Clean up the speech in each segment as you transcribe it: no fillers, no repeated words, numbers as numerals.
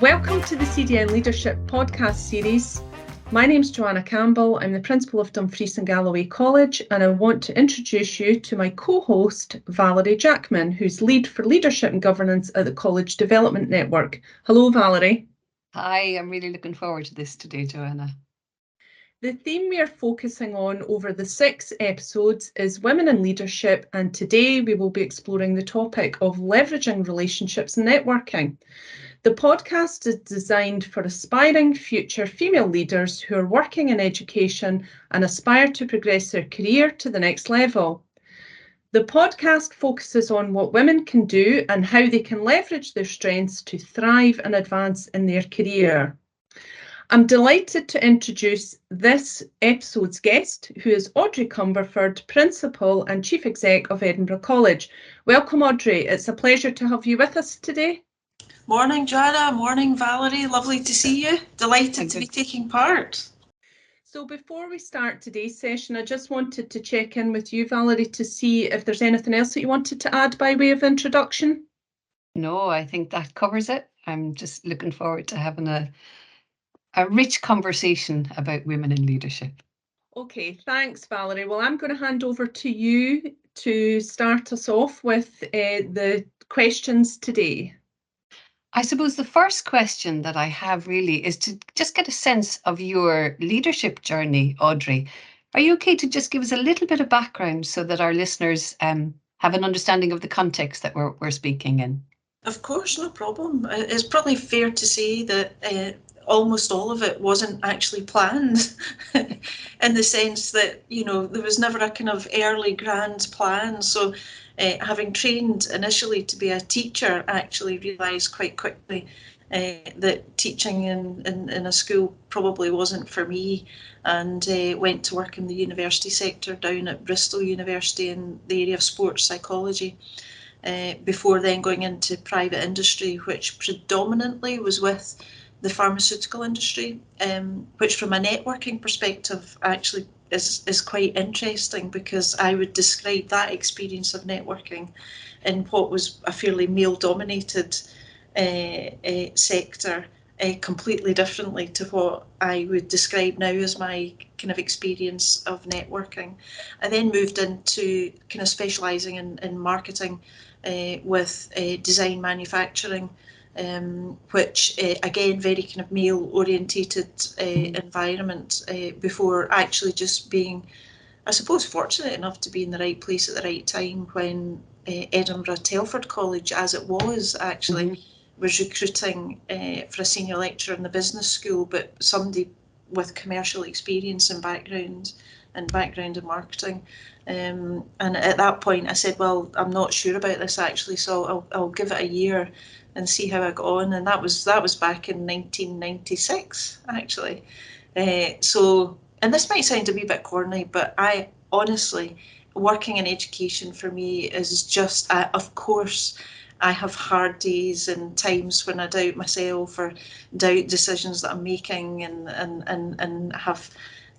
Welcome to the CDN Leadership podcast series. My name's Joanna Campbell. I'm the principal of Dumfries and Galloway College, and I want to introduce you to my co-host, Valerie Jackman, who's lead for leadership and governance at the College Development Network. Hello, Valerie. Hi, I'm really looking forward to this today, Joanna. The theme we are focusing on over the 6 episodes is women in leadership, and today we will be exploring the topic of leveraging relationships and networking. The podcast is designed for aspiring future female leaders who are working in education and aspire to progress their career to the next level. The podcast focuses on what women can do and how they can leverage their strengths to thrive and advance in their career. I'm delighted to introduce this episode's guest, who is Audrey Cumberford, Principal and Chief Exec of Edinburgh College. Welcome, Audrey. It's a pleasure to have you with us today. Morning, Joanna. Morning, Valerie. Lovely to see you. Delighted to be taking part. So before we start today's session, I just wanted to check in with you, Valerie, to see if there's anything else that you wanted to add by way of introduction. No, I think that covers it. I'm just looking forward to having a rich conversation about women in leadership. Okay, thanks, Valerie. Well, I'm going to hand over to you to start us off with the questions today. I suppose the first question that I have really is to just get a sense of your leadership journey, Audrey. Are you okay to just give us a little bit of background so that our listeners have an understanding of the context that we're speaking in? Of course, no problem. It's probably fair to say that almost all of it wasn't actually planned in the sense that, there was never a kind of early grand plan. So having trained initially to be a teacher, I actually realised quite quickly that teaching in a school probably wasn't for me, and went to work in the university sector down at Bristol University in the area of sports psychology. Before then going into private industry, which predominantly was with the pharmaceutical industry, which from a networking perspective actually is quite interesting, because I would describe that experience of networking in what was a fairly male-dominated sector completely differently to what I would describe now as my kind of experience of networking. I then moved into kind of specialising in marketing with design manufacturing, which again, very kind of male orientated environment, before actually just being, I suppose, fortunate enough to be in the right place at the right time when Edinburgh College, as it was actually, was recruiting for a senior lecturer in the business school, but somebody with commercial experience and background in marketing. And at that point I said, well, I'm not sure about this actually, so I'll give it a year and see how I got on. And that was back in 1996 actually. So, and this might sound a wee bit corny, but I honestly, working in education for me is just, of course, I have hard days and times when I doubt myself or doubt decisions that I'm making, and have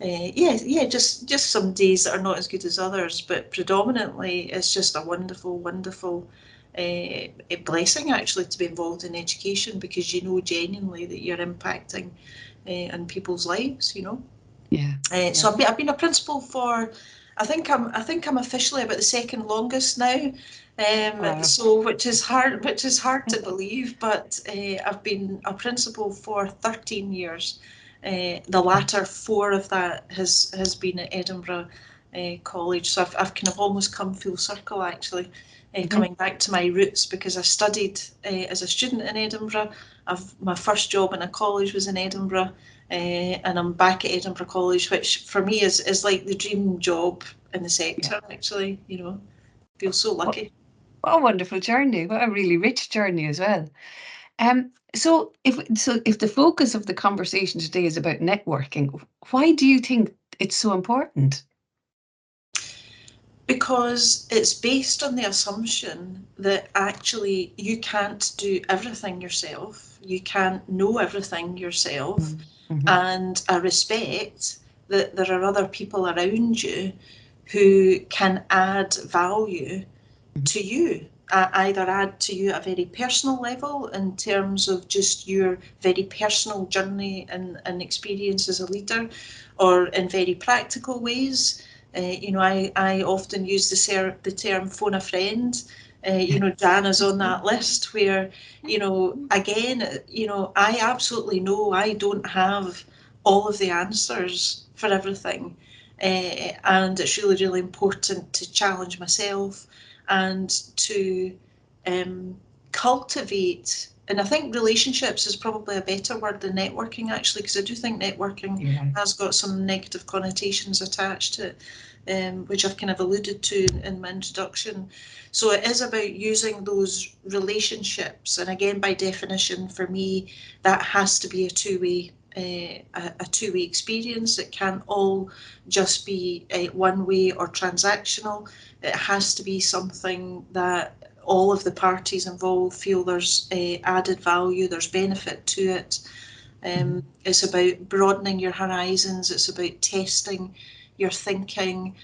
just some days that are not as good as others, but predominantly it's just a wonderful a blessing actually to be involved in education, because you know genuinely that you're impacting on people's lives, So I've been a principal for, I think I'm officially about the second longest now. So which is hard to believe, but I've been a principal for 13 years. The latter 4 of that has been at Edinburgh College, so I've kind of almost come full circle actually, coming back to my roots, because I studied as a student in Edinburgh. My first job in a college was in Edinburgh, and I'm back at Edinburgh College, which for me is like the dream job in the sector actually, feel so lucky. What a wonderful journey. What a really rich journey as well. So if the focus of the conversation today is about networking, why do you think it's so important? Because it's based on the assumption that actually you can't do everything yourself, you can't know everything yourself, and I respect that there are other people around you who can add value to you either add to you at a very personal level in terms of just your very personal journey and experience as a leader, or in very practical ways. You know, I often use the term phone a friend. You know, Jana's on that list where, you know, again, you know, I absolutely know I don't have all of the answers for everything. And it's really, really important to challenge myself and to cultivate. And I think relationships is probably a better word than networking, actually, because I do think networking has got some negative connotations attached to it, which I've kind of alluded to in my introduction. So it is about using those relationships. And again, by definition, for me, that has to be a two-way a two-way experience. It can't all just be one way or transactional. It has to be something that all of the parties involved feel there's added value, there's benefit to it. It's about broadening your horizons. It's about testing your thinking.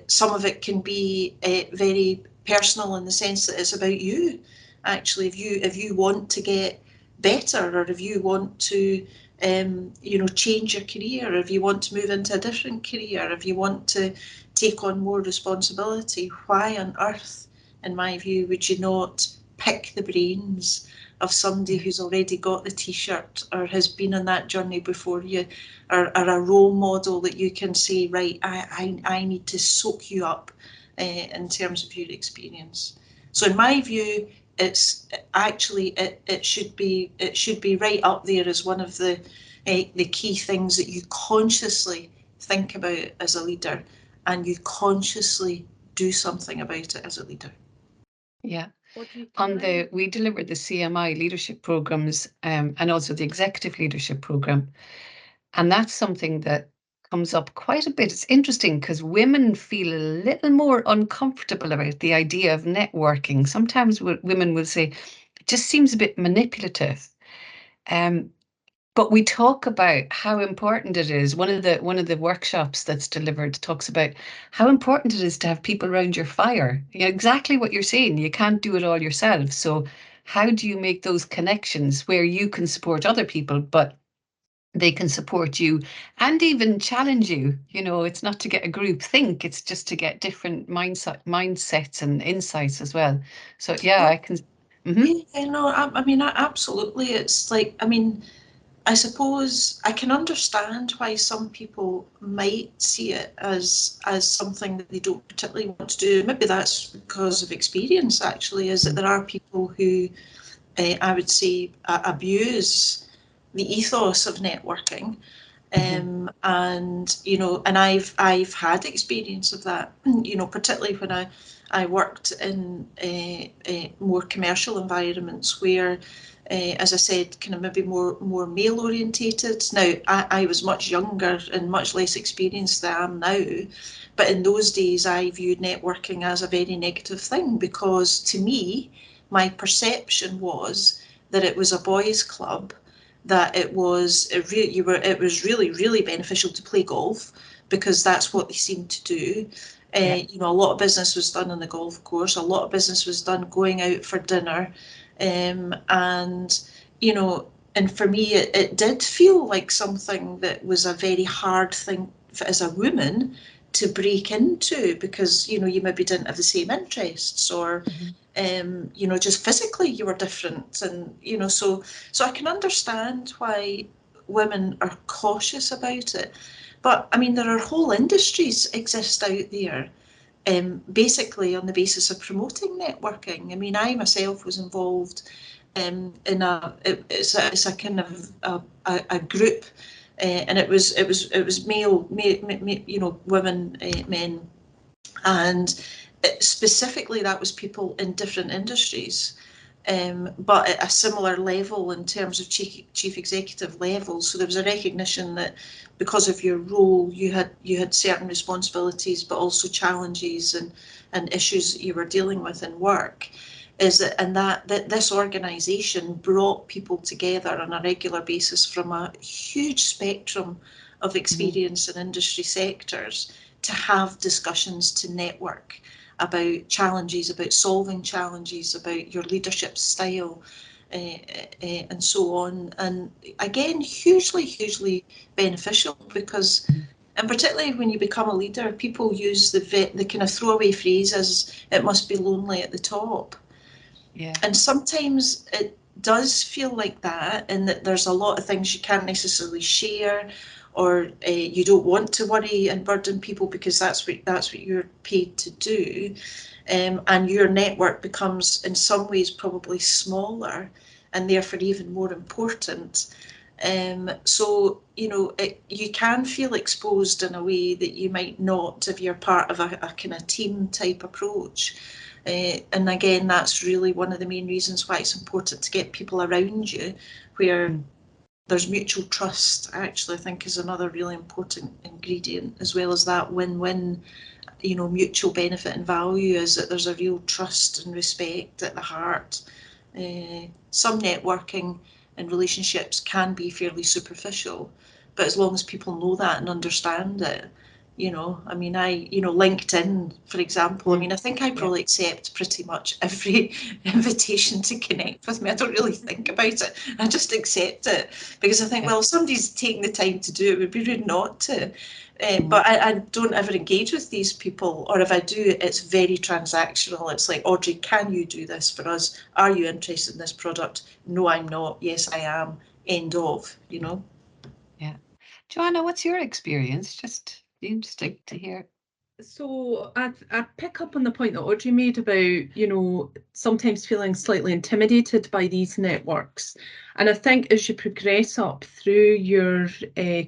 Some of it can be very personal in the sense that it's about you. Actually, if you want to get better, or if you want to you know, change your career, if you want to move into a different career, if you want to take on more responsibility, why on earth, in my view, would you not pick the brains of somebody who's already got the t-shirt or has been on that journey before you, or a role model that you can say, right, I need to soak you up in terms of your experience. So in my view, it's actually it should be right up there as one of the key things that you consciously think about as a leader, and you consciously do something about it as a leader. Yeah. We deliver the CMI leadership programs and also the executive leadership program. And that's something that comes up quite a bit. It's interesting because women feel a little more uncomfortable about the idea of networking. Sometimes women will say, it just seems a bit manipulative. But we talk about how important it is. One of the workshops that's delivered talks about how important it is to have people around your fire. You know, exactly what you're saying. You can't do it all yourself. So how do you make those connections where you can support other people, but they can support you and even challenge you? You know, it's not to get a group think, it's just to get different mindsets and insights as well. So yeah, I can. Yeah, no, I mean, absolutely. It's like, I mean, I suppose I can understand why some people might see it as something that they don't particularly want to do. Maybe that's because of experience, actually, is that there are people who I would say abuse the ethos of networking. And you know, and I've had experience of that, you know, particularly when I worked in more commercial environments where, as I said, kind of maybe more male orientated. Now I was much younger and much less experienced than I am now, but in those days I viewed networking as a very negative thing, because to me my perception was that it was a boys' club, that it was really, really beneficial to play golf because that's what they seemed to do. You know, a lot of business was done on the golf course. A lot of business was done going out for dinner, and you know, and for me, it did feel like something that was a very hard thing as a woman to break into, because you know, you maybe didn't have the same interests, or you know, just physically you were different, and you know, so I can understand why women are cautious about it. But I mean, there are whole industries exist out there, basically on the basis of promoting networking. I mean, I myself was involved in it's a kind of a group, and it was male, you know, women, men, and specifically that was people in different industries, but at a similar level in terms of chief executive level. So there was a recognition that because of your role, you had certain responsibilities, but also challenges and issues that you were dealing with in work. That this organisation brought people together on a regular basis from a huge spectrum of experience in industry sectors to have discussions, to network. about challenges, about solving challenges, about your leadership style, and so on. And again, hugely beneficial, because, and particularly when you become a leader, people use the kind of throwaway phrases, "It must be lonely at the top." Yeah. And sometimes it does feel like that, and that there's a lot of things you can't necessarily share, or you don't want to worry and burden people because that's what you're paid to do, and your network becomes in some ways probably smaller, and therefore even more important. So you can feel exposed in a way that you might not if you're part of a kind of team type approach. And again, that's really one of the main reasons why it's important to get people around you where there's mutual trust. Actually, I think is another really important ingredient, as well as that win-win, mutual benefit and value, is that there's a real trust and respect at the heart. Some networking and relationships can be fairly superficial, but as long as people know that and understand it, LinkedIn, for example, I think I probably accept pretty much every invitation to connect with me. I don't really think about it. I just accept it because I think, well, if somebody's taking the time to do it, it would be rude not to. But I don't ever engage with these people, or if I do, it's very transactional. It's like, Audrey, can you do this for us? Are you interested in this product? No, I'm not. Yes, I am. End of, Yeah. Joanna, what's your experience? Just interesting to hear. So I pick up on the point that Audrey made about, sometimes feeling slightly intimidated by these networks. And I think as you progress up through your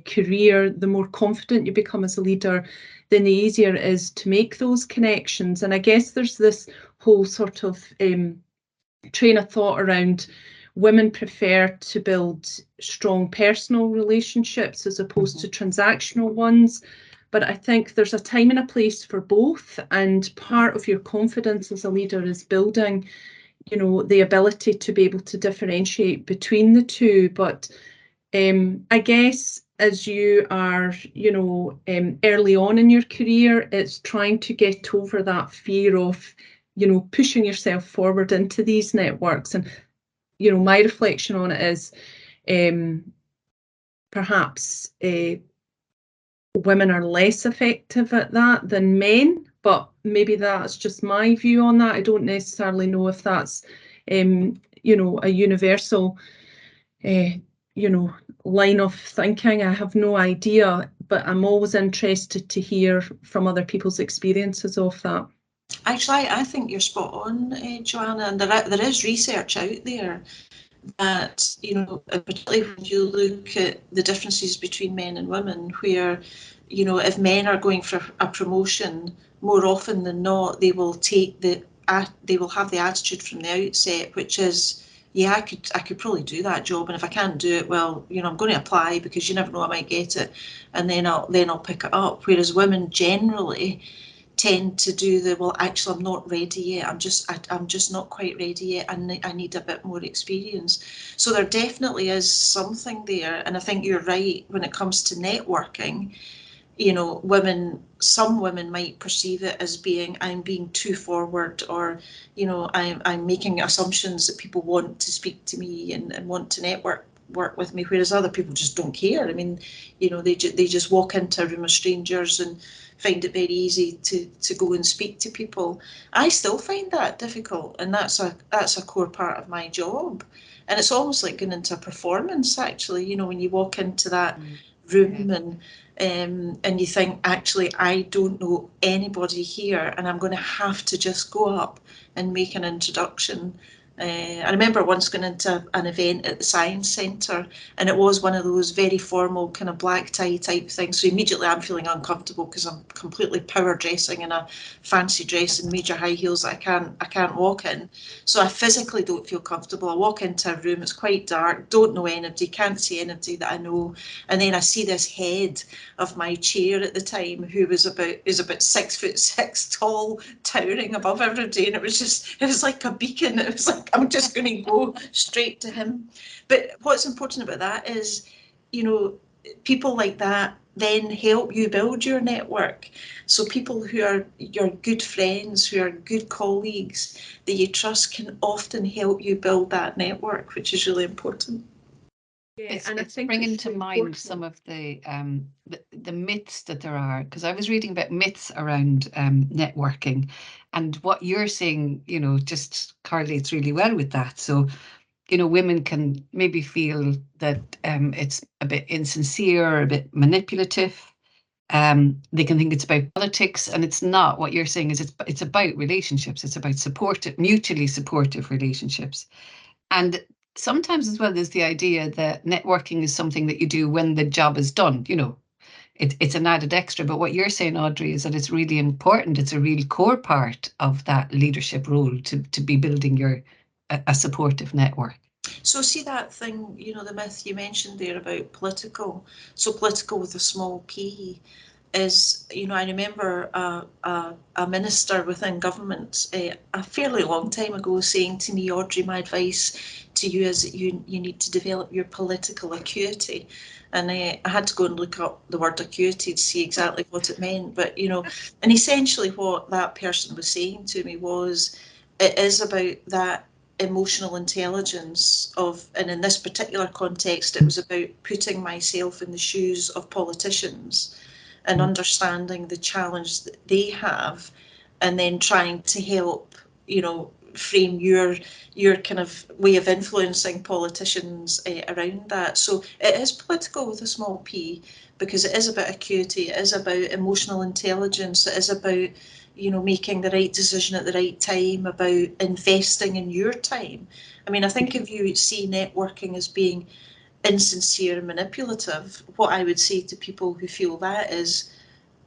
career, the more confident you become as a leader, then the easier it is to make those connections. And I guess there's this whole sort of train of thought around women prefer to build strong personal relationships as opposed to transactional ones. But I think there's a time and a place for both. And part of your confidence as a leader is building, the ability to be able to differentiate between the two. But I guess as you are, early on in your career, it's trying to get over that fear of, pushing yourself forward into these networks. And, my reflection on it is perhaps women are less effective at that than men, but maybe that's just my view on that. I don't necessarily know if that's, a universal, line of thinking. I have no idea, but I'm always interested to hear from other people's experiences of that. Actually, I think you're spot on, Joanna, and there is research out there that, particularly when you look at the differences between men and women, where, if men are going for a promotion, more often than not, they will have the attitude from the outset, which is, yeah, I could probably do that job, and if I can't do it, well, I'm going to apply because you never know, I might get it, and then I'll pick it up. Whereas women generally tend to do well, actually, I'm not ready yet. I'm just not quite ready yet. And I need a bit more experience. So there definitely is something there. And I think you're right when it comes to networking. Some women might perceive it as I'm being too forward, or, I'm making assumptions that people want to speak to me and want to work with me, whereas other people just don't care. They just walk into a room of strangers and find it very easy to go and speak to people. I still find that difficult, and that's a core part of my job. And it's almost like going into a performance, actually, when you walk into that room and you think, actually, I don't know anybody here, and I'm going to have to just go up and make an introduction. I remember once going into an event at the Science Centre, and it was one of those very formal kind of black tie type things. So immediately I'm feeling uncomfortable because I'm completely power dressing in a fancy dress and major high heels that I can't walk in. So I physically don't feel comfortable. I walk into a room, it's quite dark, don't know anybody, can't see anybody that I know, and then I see this head of my chair at the time, who is about 6'6" tall, towering above everybody, and it was like a beacon. It was like, I'm just going to go straight to him. But what's important about that is, people like that then help you build your network. So people who are your good friends, who are good colleagues that you trust, can often help you build that network, which is really important. Yeah, It's and I it's think bringing it's to so mind important. some of the myths that there are, because I was reading about myths around networking, and what you're saying, just correlates really well with that. So, women can maybe feel that it's a bit insincere or a bit manipulative. They can think it's about politics, and it's not. What you're saying is it's about relationships. It's about mutually supportive relationships. And sometimes as well, there's the idea that networking is something that you do when the job is done. It's an added extra. But what you're saying, Audrey, is that it's really important. It's a real core part of that leadership role to be building a supportive network. So see that thing, the myth you mentioned there about political. So political with a small p is, I remember a minister within government a fairly long time ago saying to me, Audrey, my advice to you is that you need to develop your political acuity. And I had to go and look up the word acuity to see exactly what it meant. But, and essentially what that person was saying to me was, it is about that emotional intelligence and in this particular context, it was about putting myself in the shoes of politicians and understanding the challenge that they have, and then trying to help, frame your kind of way of influencing politicians around that. So it is political with a small p, because it is about acuity, it is about emotional intelligence, it is about, making the right decision at the right time, about investing in your time. I mean, I think if you see networking as being insincere and manipulative, what I would say to people who feel that is,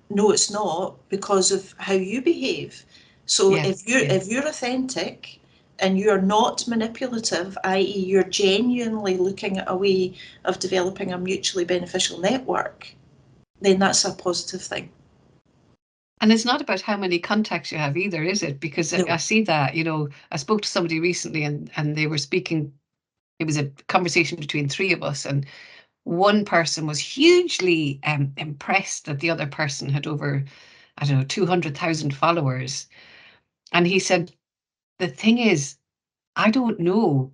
no, it's not, because of how you behave. So Yes, if you're authentic and you're not manipulative, i.e. you're genuinely looking at a way of developing a mutually beneficial network, then that's a positive thing. And it's not about how many contacts you have either, is it? Because No. I see that, I spoke to somebody recently, and they were speaking. It was a conversation between three of us, and one person was hugely impressed that the other person had over, I don't know, 200,000 followers. And he said, the thing is, I don't know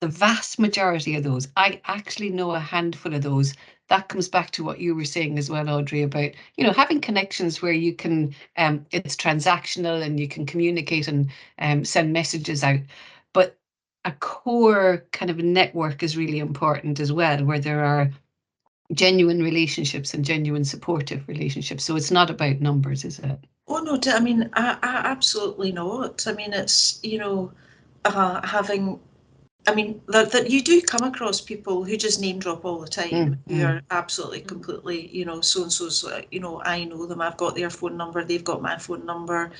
the vast majority of those. I actually know a handful of those. That comes back to what you were saying as well, Audrey, about, having connections where you can, it's transactional and you can communicate and send messages out. But a core kind of network is really important as well, where there are genuine relationships and genuine supportive relationships. So it's not about numbers, is it? Oh no, I mean, I absolutely not. I mean, it's, having, I mean, that you do come across people who just name drop all the time, who are absolutely, completely, so and so's, I know them, I've got their phone number, they've got my phone number,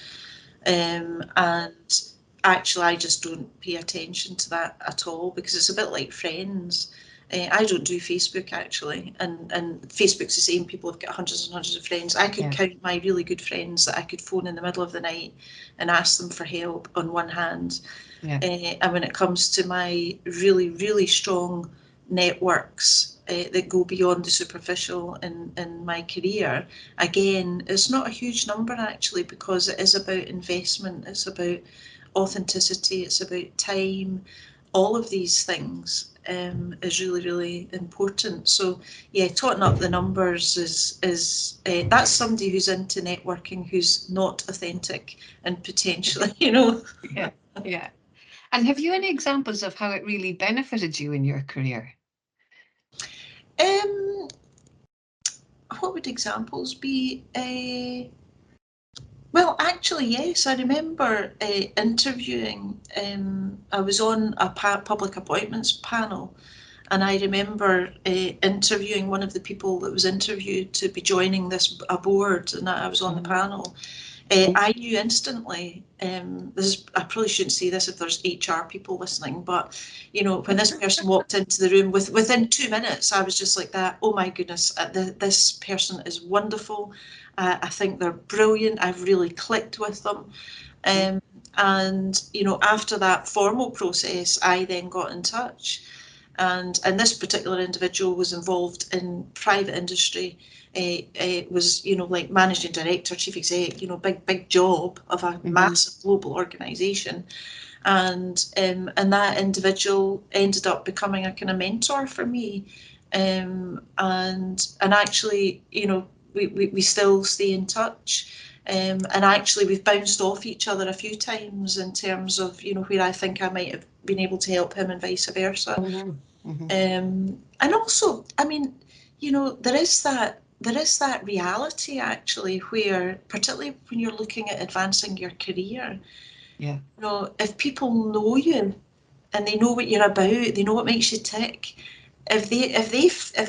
and actually I just don't pay attention to that at all, because it's a bit like friends. I don't do Facebook actually, and Facebook's the same. People have got hundreds and hundreds of friends. I could count my really good friends that I could phone in the middle of the night and ask them for help on one hand. And when it comes to my really, really strong networks that go beyond the superficial in my career, again, it's not a huge number actually, because it is about investment, it's about authenticity, it's about time. All of these things is really, really important. So yeah, totting up the numbers is that's somebody who's into networking who's not authentic and potentially, Yeah. And have you any examples of how it really benefited you in your career? What would examples be? Well, actually, yes. I remember interviewing. I was on a public appointments panel, and I remember interviewing one of the people that was interviewed to be joining a board, and I was on the panel. I knew instantly, I probably shouldn't say this if there's HR people listening, but when this person walked into the room, within 2 minutes, I was just like that. Oh my goodness, this person is wonderful. I think they're brilliant. I've really clicked with them. And after that formal process, I then got in touch. And this particular individual was involved in private industry. Was, you know, like managing director, chief exec, you know, big job of a massive global organisation. And that individual ended up becoming a kind of mentor for me. And actually, you know, we still stay in touch. And actually, we've bounced off each other a few times in terms of, you know, where I think I might have been able to help him and vice versa. And also, I mean, you know, there is that reality actually where, particularly when you're looking at advancing your career, you know, if people know you and they know what you're about, they know what makes you tick. If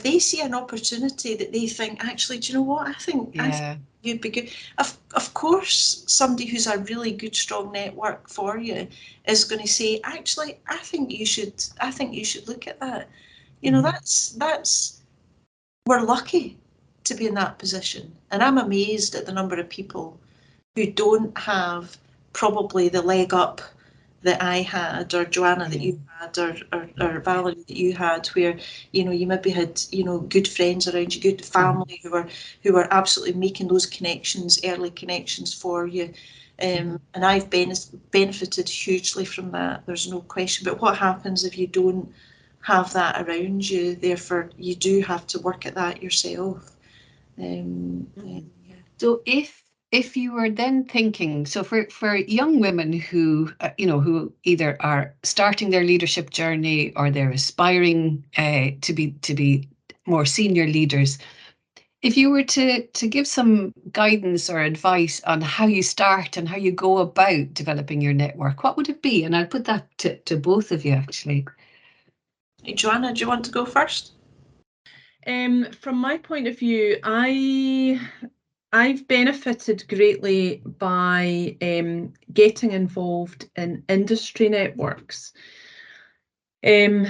they see an opportunity that they think, actually, do you know what? I think you'd be good. Of course, somebody who's a really good, strong network for you is going to say, actually, I think you should look at that. You know, that's we're lucky to be in that position, and I'm amazed at the number of people who don't have probably the leg up that I had, or Joanna that you had, or Valerie that you had, where, you know, you maybe had, you know, good friends around you, good family who were absolutely making those connections, early connections for you. And I've benefited hugely from that, there's no question. But what happens if you don't have that around you? Therefore, you do have to work at that yourself. So if you were then thinking, so for young women who you know, who either are starting their leadership journey or they're aspiring to be more senior leaders, if you were to give some guidance or advice on how you start and how you go about developing your network, what would it be? And I'll put that to both of you, actually. Hey, Joanna, do you want to go first? From my point of view, I've benefited greatly by getting involved in industry networks and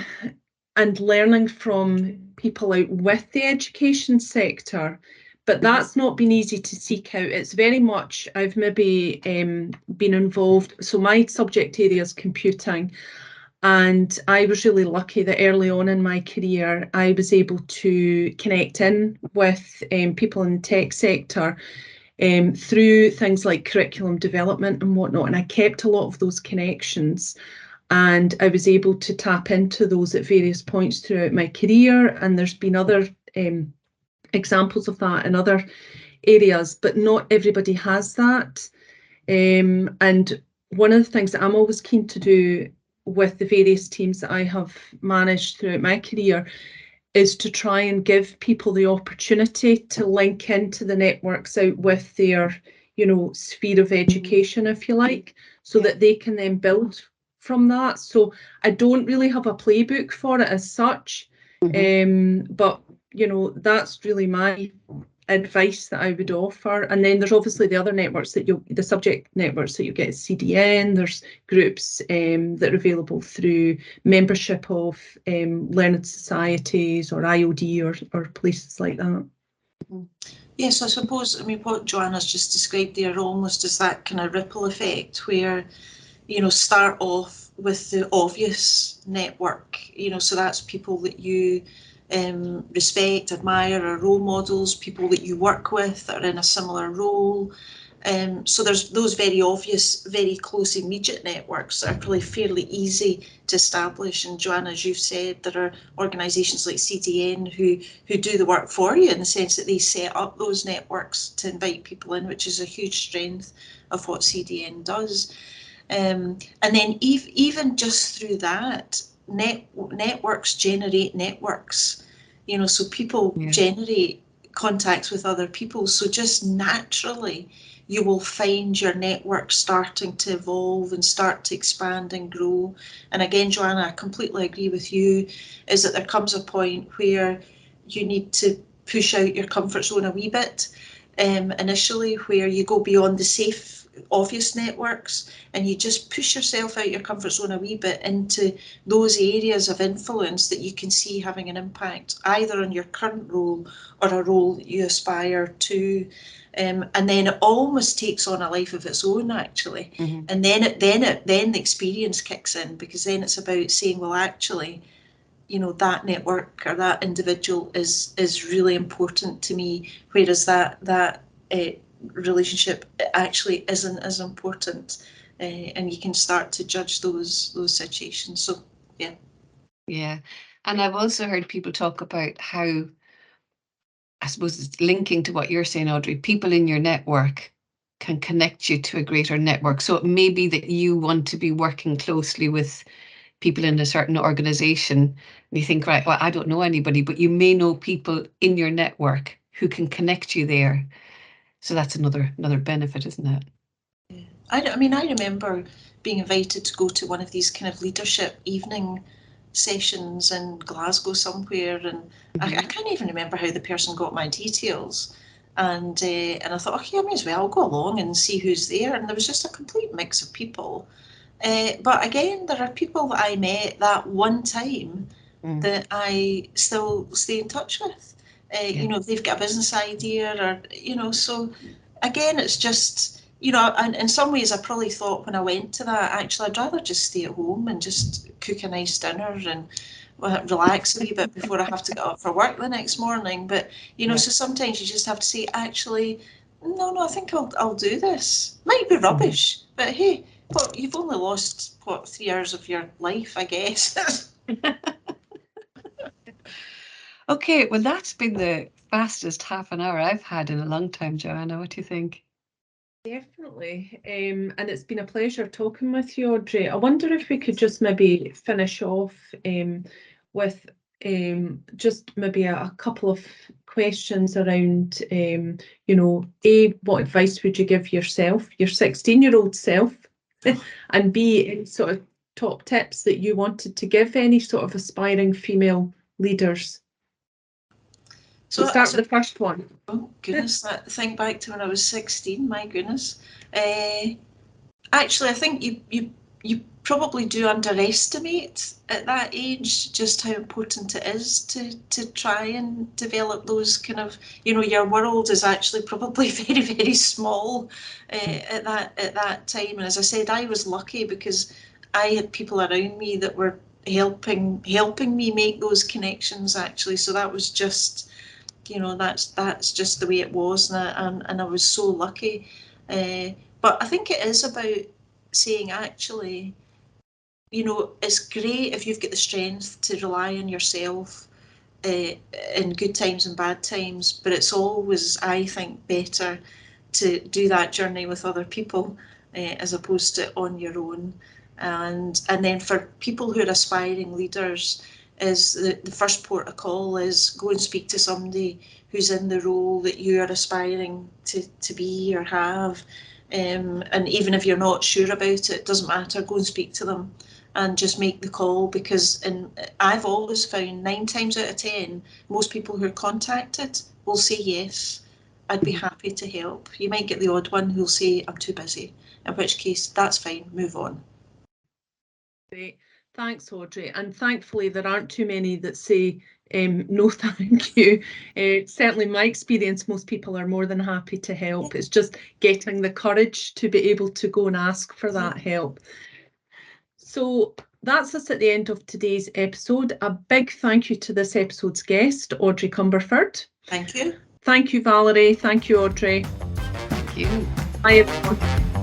learning from people out with the education sector. But that's not been easy to seek out. It's very much, I've maybe been involved. So my subject area is computing. And I was really lucky that early on in my career, I was able to connect in with people in the tech sector through things like curriculum development and whatnot. And I kept a lot of those connections. And I was able to tap into those at various points throughout my career. And there's been other examples of that in other areas, but not everybody has that. And one of the things that I'm always keen to do with the various teams that I have managed throughout my career is to try and give people the opportunity to link into the networks out with their, you know, sphere of education, if you like, so that they can then build from that. So I don't really have a playbook for it as such, but, you know, that's really my advice that I would offer. And then there's obviously the other networks that the subject networks that you get at CDN. There's groups that are available through membership of learned societies or IOD or places like that. Yes, I suppose, I mean, what Joanna's just described there almost is that kind of ripple effect where, you know, start off with the obvious network, you know, so that's people that you respect, admire, or role models, people that you work with that are in a similar role. So there's those very obvious, very close, immediate networks that are probably fairly easy to establish. And Joanna, as you've said, there are organisations like CDN who do the work for you in the sense that they set up those networks to invite people in, which is a huge strength of what CDN does. And then even just through that, networks generate networks, you know, so people generate contacts with other people. So just naturally, you will find your network starting to evolve and start to expand and grow. And again, Joanna, I completely agree with you, is that there comes a point where you need to push out your comfort zone a wee bit initially, where you go beyond the safe, obvious networks and you just push yourself out your comfort zone a wee bit into those areas of influence that you can see having an impact either on your current role or a role that you aspire to. And then it almost takes on a life of its own, actually. And then the experience kicks in, because then it's about saying, well, actually, that network or that individual is really important to me, whereas that relationship actually isn't as important, and you can start to judge those situations. So Yeah, and I've also heard people talk about how, I suppose it's linking to what you're saying, Audrey, people in your network can connect you to a greater network. So it may be that you want to be working closely with people in a certain organization, and you think, right, well, I don't know anybody, but you may know people in your network who can connect you there. So that's another benefit, isn't it? I mean, I remember being invited to go to one of these kind of leadership evening sessions in Glasgow somewhere, and I can't even remember how the person got my details. And I thought, okay, I may as well go along and see who's there. And there was just a complete mix of people. But again, there are people that I met that one time that I still stay in touch with. If they've got a business idea, or so again, it's just, and in some ways I probably thought when I went to that, actually, I'd rather just stay at home and just cook a nice dinner and relax a wee bit before I have to get up for work the next morning. But, so sometimes you just have to say, actually, no, I think I'll do this. Might be rubbish, but hey, well, you've only lost, 3 hours of your life, I guess. Okay, well, that's been the fastest half an hour I've had in a long time, Joanna. What do you think? Definitely. And it's been a pleasure talking with you, Audrey. I wonder if we could just maybe finish off with just maybe a couple of questions around, what advice would you give yourself, your 16-year-old self, and B, any sort of top tips that you wanted to give any sort of aspiring female leaders? So start with the first one. Oh goodness, think back to when I was 16. My goodness. Actually, I think you probably do underestimate at that age just how important it is to try and develop those kind of, your world is actually probably very, very small at that time. And as I said, I was lucky because I had people around me that were helping me make those connections, actually. So that was just, that's just the way it was, and I was so lucky. But I think it is about saying, actually, it's great if you've got the strength to rely on yourself in good times and bad times, but it's always, I think, better to do that journey with other people as opposed to on your own. And then for people who are aspiring leaders, is the first port of call is go and speak to somebody who's in the role that you are aspiring to be or have. And even if you're not sure about it, doesn't matter, go and speak to them and just make the call, because I've always found 9 times out of 10, most people who are contacted will say yes, I'd be happy to help. You might get the odd one who'll say I'm too busy, in which case that's fine, move on. Great. Thanks, Audrey. And thankfully, there aren't too many that say no, thank you. Certainly, in my experience, most people are more than happy to help. It's just getting the courage to be able to go and ask for that help. So that's us at the end of today's episode. A big thank you to this episode's guest, Audrey Cumberford. Thank you. Thank you, Valerie. Thank you, Audrey. Thank you. Bye, everyone.